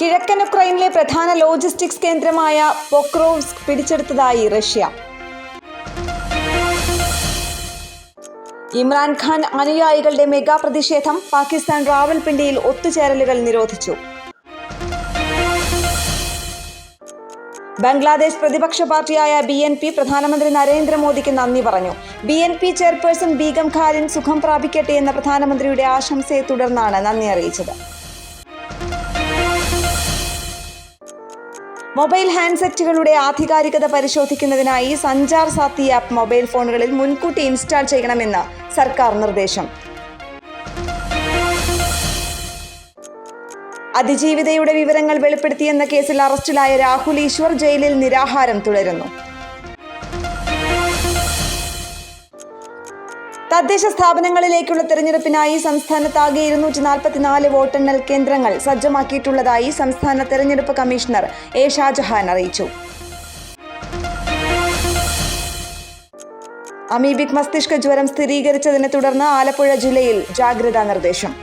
കിഴക്കൻ ഉക്രൈനിലെ പ്രധാന ലോജിസ്റ്റിക്സ് കേന്ദ്രമായ പൊക്രോവ്സ്ക് പിടിച്ചെടുത്തതായി റഷ്യ. ഇമ്രാൻഖാൻ അനുയായികളുടെ മെഗാ പ്രതിഷേധം. പാകിസ്ഥാൻ റാവൽപിണ്ടിയിൽ ഒത്തുചേരലുകൾ നിരോധിച്ചു. ബംഗ്ലാദേശ് പ്രതിപക്ഷ പാർട്ടിയായ BNP പ്രധാനമന്ത്രി നരേന്ദ്രമോദിക്ക് നന്ദി പറഞ്ഞു. BNP ചെയർപേഴ്സൺ ബീഗം ഖാലിൻ സുഖം പ്രാപിക്കട്ടെ എന്ന പ്രധാനമന്ത്രിയുടെ ആശംസയെ തുടർന്നാണ് നന്ദി അറിയിച്ചത്. മൊബൈൽ ഹാൻഡ്സെറ്റുകളുടെ ആധികാരികത പരിശോധിക്കുന്നതിനായി സഞ്ചാർ സാത്തി ആപ്പ് മൊബൈൽ ഫോണുകളിൽ മുൻകൂട്ടി ഇൻസ്റ്റാൾ ചെയ്യണമെന്ന് സർക്കാർ നിർദ്ദേശം. അതിജീവിതയുടെ വിവരങ്ങൾ വെളിപ്പെടുത്തിയെന്ന കേസിൽ അറസ്റ്റിലായ രാഹുൽ ഈശ്വർ ജയിലിൽ നിരാഹാരം തുടരുന്നു. തദ്ദേശ സ്ഥാപനങ്ങളിലേക്കുള്ള തെരഞ്ഞെടുപ്പിനായി സംസ്ഥാനത്താകെ 244 വോട്ടെണ്ണൽ കേന്ദ്രങ്ങൾ സജ്ജമാക്കിയിട്ടുള്ളതായി സംസ്ഥാന തെരഞ്ഞെടുപ്പ് കമ്മീഷണർ A. ഷാജഹാൻ അറിയിച്ചു. അമീബിക് മസ്തിഷ്ക ജ്വരം സ്ഥിരീകരിച്ചതിനെ തുടർന്ന് ആലപ്പുഴ ജില്ലയിൽ ജാഗ്രതാ നിർദ്ദേശം.